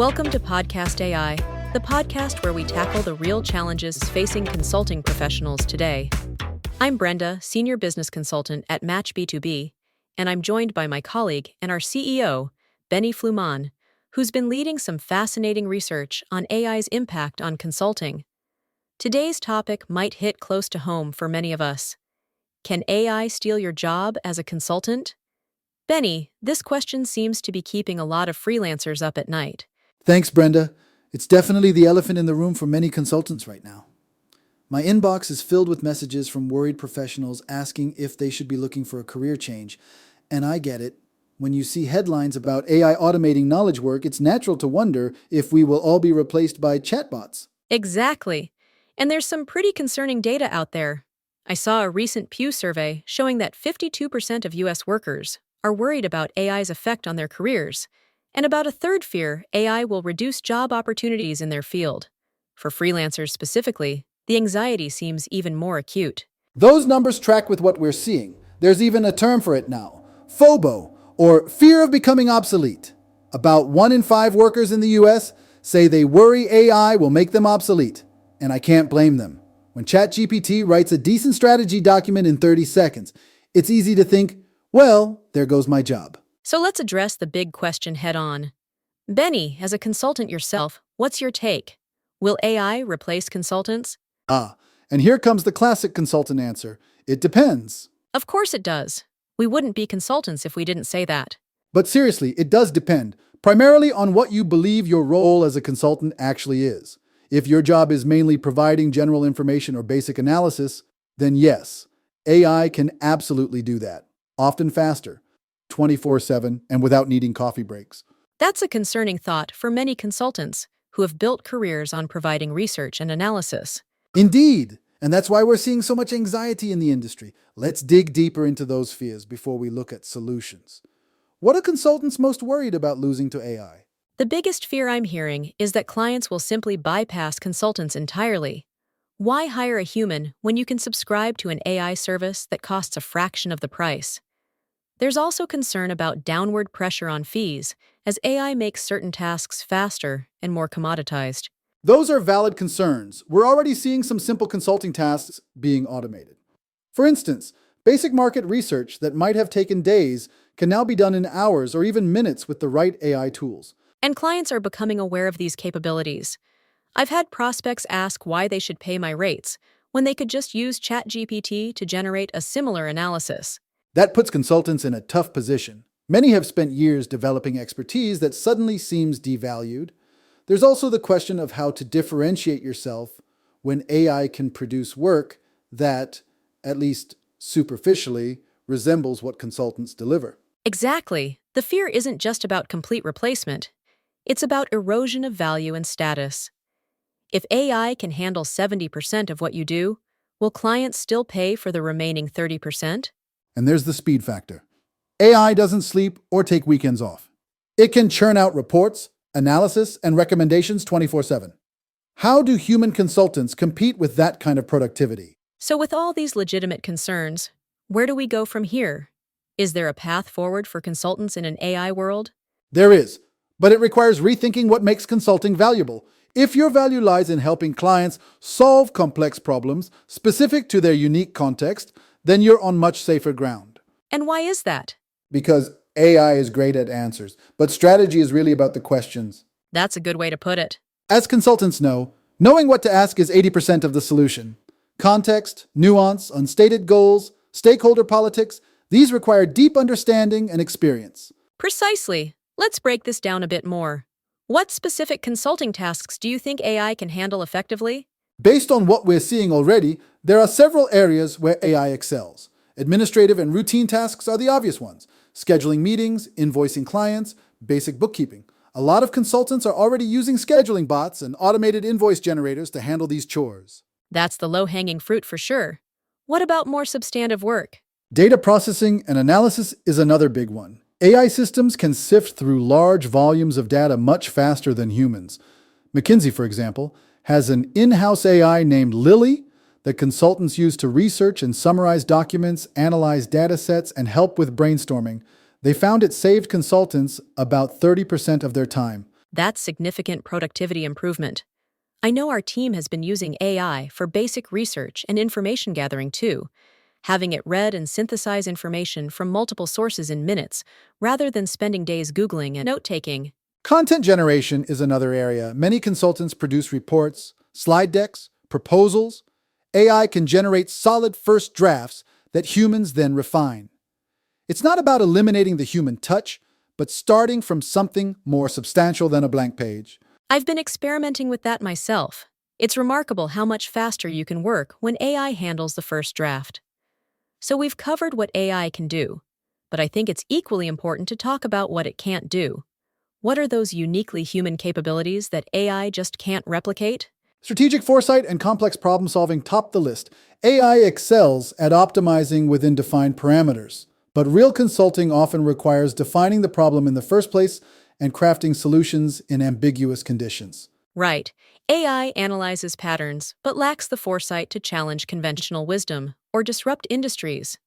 Welcome to Podcast AI, the podcast where we tackle the real challenges facing consulting professionals today. I'm Brenda, Senior Business Consultant at Match B2B, and I'm joined by my colleague and our CEO, Benny Fluman, who's been leading some fascinating research on AI's impact on consulting. Today's topic might hit close to home for many of us. Can AI steal your job as a consultant? Benny, this question seems to be keeping a lot of freelancers up at night. Thanks, Brenda. It's definitely the elephant in the room for many consultants right now. My inbox is filled with messages from worried professionals asking if they should be looking for a career change. And I get it. When you see headlines about AI automating knowledge work, it's natural to wonder if we will all be replaced by chatbots. Exactly. And there's some pretty concerning data out there. I saw a recent Pew survey showing that 52% of U.S. workers are worried about AI's effect on their careers, and about a third fear AI will reduce job opportunities in their field. For freelancers specifically, the anxiety seems even more acute. Those numbers track with what we're seeing. There's even a term for it now, FOBO, or fear of becoming obsolete. About 1 in 5 workers in the U.S. say they worry AI will make them obsolete, and I can't blame them. When ChatGPT writes a decent strategy document in 30 seconds, it's easy to think, well, there goes my job. So let's address the big question head-on. Benny, as a consultant yourself, what's your take? Will AI replace consultants? And here comes the classic consultant answer. It depends. Of course it does. We wouldn't be consultants if we didn't say that. But seriously, it does depend, primarily on what you believe your role as a consultant actually is. If your job is mainly providing general information or basic analysis, then yes, AI can absolutely do that, often faster, 24/7, and without needing coffee breaks. That's a concerning thought for many consultants who have built careers on providing research and analysis. Indeed, and that's why we're seeing so much anxiety in the industry. Let's dig deeper into those fears before we look at solutions. What are consultants most worried about losing to AI? The biggest fear I'm hearing is that clients will simply bypass consultants entirely. Why hire a human when you can subscribe to an AI service that costs a fraction of the price? There's also concern about downward pressure on fees as AI makes certain tasks faster and more commoditized. Those are valid concerns. We're already seeing some simple consulting tasks being automated. For instance, basic market research that might have taken days can now be done in hours or even minutes with the right AI tools. And clients are becoming aware of these capabilities. I've had prospects ask why they should pay my rates when they could just use ChatGPT to generate a similar analysis. That puts consultants in a tough position. Many have spent years developing expertise that suddenly seems devalued. There's also the question of how to differentiate yourself when AI can produce work that, at least superficially, resembles what consultants deliver. Exactly. The fear isn't just about complete replacement. It's about erosion of value and status. If AI can handle 70% of what you do, will clients still pay for the remaining 30%? And there's the speed factor. AI doesn't sleep or take weekends off. It can churn out reports, analysis, and recommendations 24/7. How do human consultants compete with that kind of productivity? So with all these legitimate concerns, where do we go from here? Is there a path forward for consultants in an AI world? There is, but it requires rethinking what makes consulting valuable. If your value lies in helping clients solve complex problems specific to their unique context, then you're on much safer ground. And why is that? Because AI is great at answers, but strategy is really about the questions. That's a good way to put it. As consultants know, knowing what to ask is 80% of the solution. Context, nuance, unstated goals, stakeholder politics, these require deep understanding and experience. Precisely. Let's break this down a bit more. What specific consulting tasks do you think AI can handle effectively? Based on what we're seeing already, there are several areas where AI excels. Administrative and routine tasks are the obvious ones. Scheduling meetings, invoicing clients, basic bookkeeping. A lot of consultants are already using scheduling bots and automated invoice generators to handle these chores. That's the low-hanging fruit for sure. What about more substantive work? Data processing and analysis is another big one. AI systems can sift through large volumes of data much faster than humans. McKinsey, for example, has an in-house AI named Lily that consultants use to research and summarize documents, analyze data sets, and help with brainstorming. They found it saved consultants about 30% of their time. That's significant productivity improvement. I know our team has been using AI for basic research and information gathering too, having it read and synthesize information from multiple sources in minutes, rather than spending days Googling and note-taking. Content generation is another area. Many consultants produce reports, slide decks, proposals. AI can generate solid first drafts that humans then refine. It's not about eliminating the human touch, but starting from something more substantial than a blank page. I've been experimenting with that myself. It's remarkable how much faster you can work when AI handles the first draft. So we've covered what AI can do, but I think it's equally important to talk about what it can't do. What are those uniquely human capabilities that AI just can't replicate? Strategic foresight and complex problem solving top the list. AI excels at optimizing within defined parameters, but real consulting often requires defining the problem in the first place and crafting solutions in ambiguous conditions. Right. AI analyzes patterns, but lacks the foresight to challenge conventional wisdom or disrupt industries.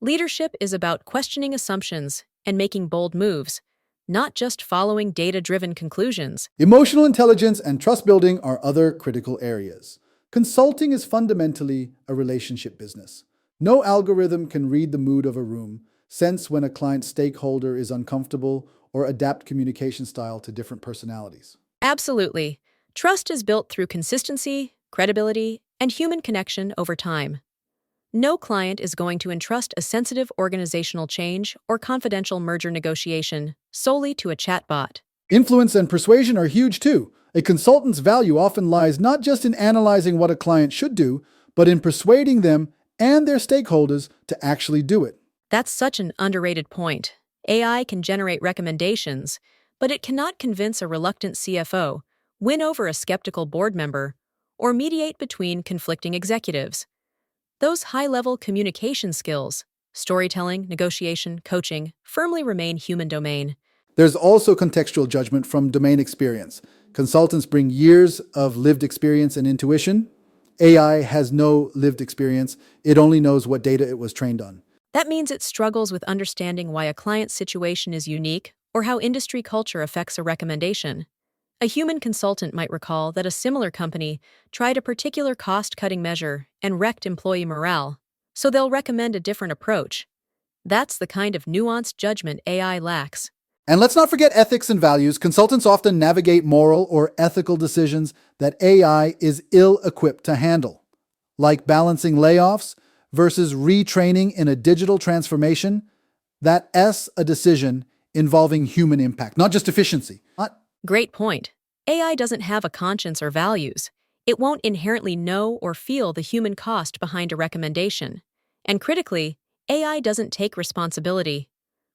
Leadership is about questioning assumptions and making bold moves, not just following data-driven conclusions. Emotional intelligence and trust building are other critical areas. Consulting is fundamentally a relationship business. No algorithm can read the mood of a room, sense when a client stakeholder is uncomfortable, or adapt communication style to different personalities. Absolutely. Trust is built through consistency, credibility, and human connection over time. No client is going to entrust a sensitive organizational change or confidential merger negotiation solely to a chatbot. Influence and persuasion are huge too. A consultant's value often lies not just in analyzing what a client should do, but in persuading them and their stakeholders to actually do it. That's such an underrated point. AI can generate recommendations, but it cannot convince a reluctant CFO, win over a skeptical board member, or mediate between conflicting executives. Those high-level communication skills, storytelling, negotiation, coaching, firmly remain human domain. There's also contextual judgment from domain experience. Consultants bring years of lived experience and intuition. AI has no lived experience. It only knows what data it was trained on. That means it struggles with understanding why a client's situation is unique or how industry culture affects a recommendation. A human consultant might recall that a similar company tried a particular cost-cutting measure and wrecked employee morale, so they'll recommend a different approach. That's the kind of nuanced judgment AI lacks. And let's not forget ethics and values. Consultants often navigate moral or ethical decisions that AI is ill-equipped to handle, like balancing layoffs versus retraining in a digital transformation. That's a decision involving human impact, not just efficiency. Great point. AI doesn't have a conscience or values. It won't inherently know or feel the human cost behind a recommendation. And critically, AI doesn't take responsibility.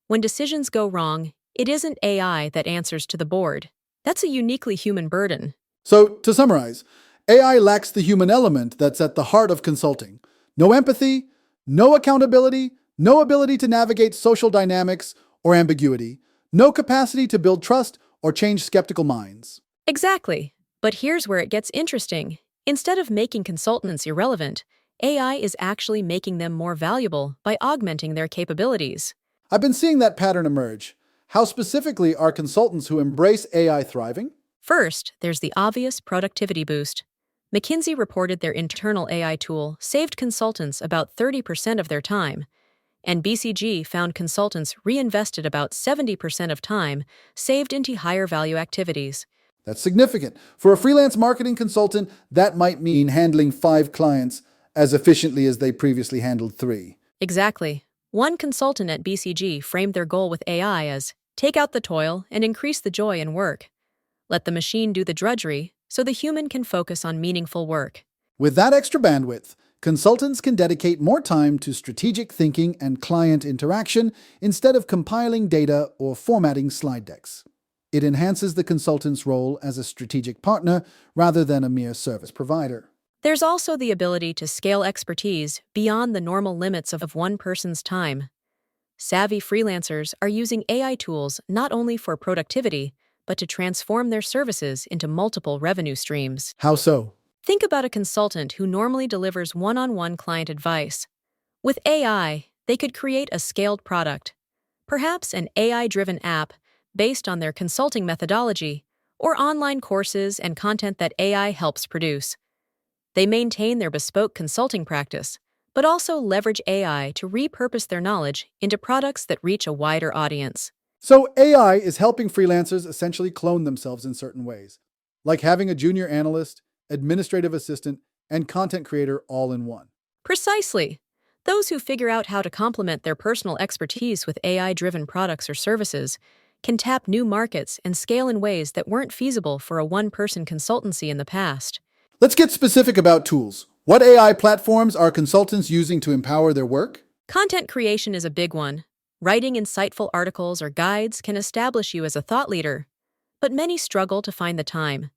When decisions go wrong, it isn't AI that answers to the board. That's a uniquely human burden. So, to summarize, AI lacks the human element that's at the heart of consulting. No empathy, no accountability, no ability to navigate social dynamics or ambiguity, no capacity to build trust or change skeptical minds. Exactly. But here's where it gets interesting. Instead of making consultants irrelevant, AI is actually making them more valuable by augmenting their capabilities. I've been seeing that pattern emerge. How specifically are consultants who embrace AI thriving? First, there's the obvious productivity boost. McKinsey reported their internal AI tool saved consultants about 30% of their time, and BCG found consultants reinvested about 70% of time saved into higher value activities. That's significant. For a freelance marketing consultant, that might mean handling 5 clients as efficiently as they previously handled 3. Exactly. One consultant at BCG framed their goal with AI as take out the toil and increase the joy in work. Let the machine do the drudgery so the human can focus on meaningful work. With that extra bandwidth, consultants can dedicate more time to strategic thinking and client interaction instead of compiling data or formatting slide decks. It enhances the consultant's role as a strategic partner rather than a mere service provider. There's also the ability to scale expertise beyond the normal limits of one person's time. Savvy freelancers are using AI tools not only for productivity, but to transform their services into multiple revenue streams. How so? Think about a consultant who normally delivers one-on-one client advice. With AI, they could create a scaled product, perhaps an AI-driven app based on their consulting methodology, or online courses and content that AI helps produce. They maintain their bespoke consulting practice, but also leverage AI to repurpose their knowledge into products that reach a wider audience. So AI is helping freelancers essentially clone themselves in certain ways, like having a junior analyst, administrative assistant, and content creator all in one. Precisely. Those who figure out how to complement their personal expertise with AI-driven products or services can tap new markets and scale in ways that weren't feasible for a one-person consultancy in the past. Let's get specific about tools. What AI platforms are consultants using to empower their work? Content creation is a big one. Writing insightful articles or guides can establish you as a thought leader, but many struggle to find the time.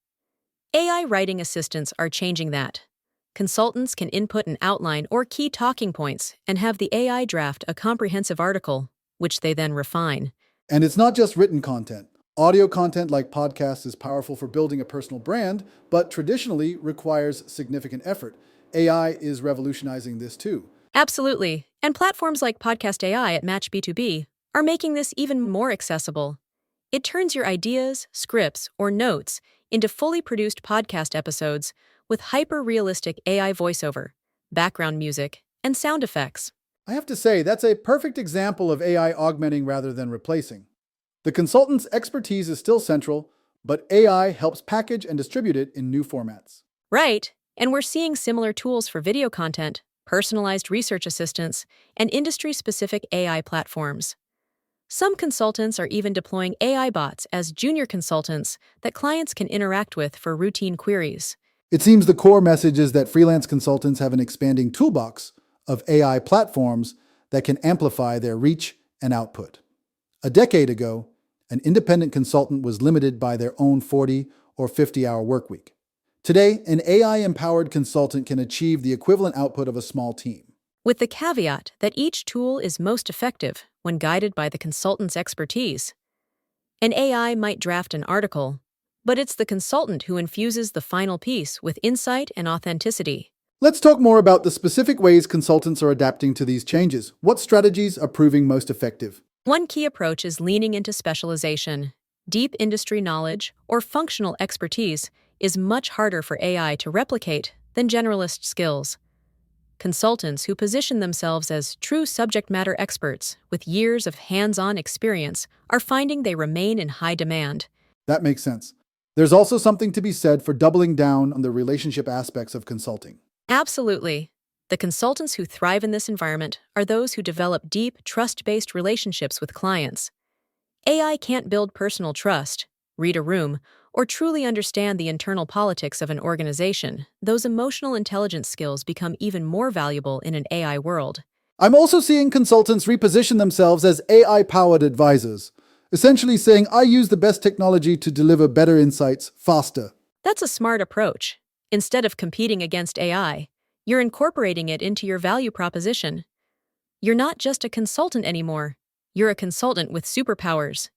AI writing assistants are changing that. Consultants can input an outline or key talking points and have the AI draft a comprehensive article, which they then refine. And it's not just written content. Audio content like podcasts is powerful for building a personal brand, but traditionally requires significant effort. AI is revolutionizing this too. Absolutely. And platforms like Podcast AI at Match B2B are making this even more accessible. It turns your ideas, scripts, or notes into fully produced podcast episodes with hyper-realistic AI voiceover, background music, and sound effects. I have to say, that's a perfect example of AI augmenting rather than replacing. The consultant's expertise is still central, but AI helps package and distribute it in new formats. Right, and we're seeing similar tools for video content, personalized research assistants, and industry-specific AI platforms. Some consultants are even deploying AI bots as junior consultants that clients can interact with for routine queries. It seems the core message is that freelance consultants have an expanding toolbox of AI platforms that can amplify their reach and output. A decade ago, an independent consultant was limited by their own 40 or 50-hour workweek. Today, an AI-empowered consultant can achieve the equivalent output of a small team. With the caveat that each tool is most effective when guided by the consultant's expertise. An AI might draft an article, but it's the consultant who infuses the final piece with insight and authenticity. Let's talk more about the specific ways consultants are adapting to these changes. What strategies are proving most effective? One key approach is leaning into specialization. Deep industry knowledge or functional expertise is much harder for AI to replicate than generalist skills. Consultants who position themselves as true subject matter experts with years of hands-on experience are finding they remain in high demand. That makes sense. There's also something to be said for doubling down on the relationship aspects of consulting. Absolutely. The consultants who thrive in this environment are those who develop deep, trust-based relationships with clients. AI can't build personal trust, read a room, or truly understand the internal politics of an organization. Those emotional intelligence skills become even more valuable in an AI world. I'm also seeing consultants reposition themselves as AI-powered advisors, essentially saying, I use the best technology to deliver better insights faster. That's a smart approach. Instead of competing against AI, you're incorporating it into your value proposition. You're not just a consultant anymore. You're a consultant with superpowers.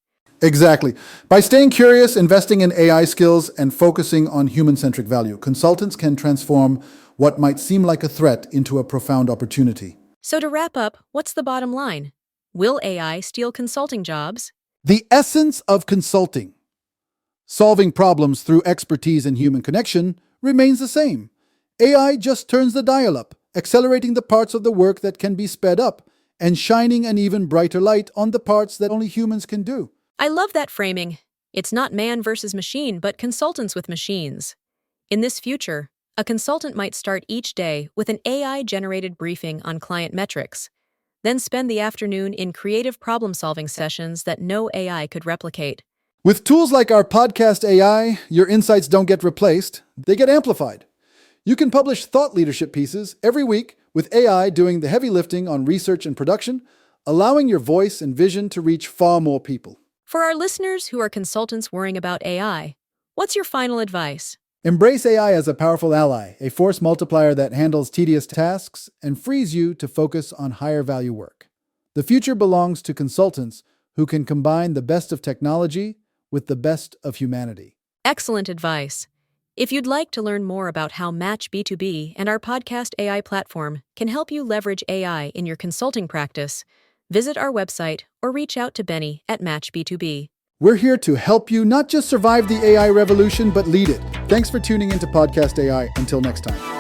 Exactly. By staying curious, investing in AI skills, and focusing on human-centric value, consultants can transform what might seem like a threat into a profound opportunity. So to wrap up, what's the bottom line? Will AI steal consulting jobs? The essence of consulting, solving problems through expertise and human connection, remains the same. AI just turns the dial up, accelerating the parts of the work that can be sped up, and shining an even brighter light on the parts that only humans can do. I love that framing. It's not man versus machine, but consultants with machines. In this future, a consultant might start each day with an AI-generated briefing on client metrics, then spend the afternoon in creative problem-solving sessions that no AI could replicate. With tools like our podcast AI, your insights don't get replaced, they get amplified. You can publish thought leadership pieces every week with AI doing the heavy lifting on research and production, allowing your voice and vision to reach far more people. For our listeners who are consultants worrying about AI, what's your final advice? Embrace AI as a powerful ally, a force multiplier that handles tedious tasks and frees you to focus on higher value work. The future belongs to consultants who can combine the best of technology with the best of humanity. Excellent advice. If you'd like to learn more about how Match B2B and our podcast AI platform can help you leverage AI in your consulting practice, visit our website or reach out to Benny at Match B2B. We're here to help you not just survive the AI revolution, but lead it. Thanks for tuning into Podcast AI. Until next time.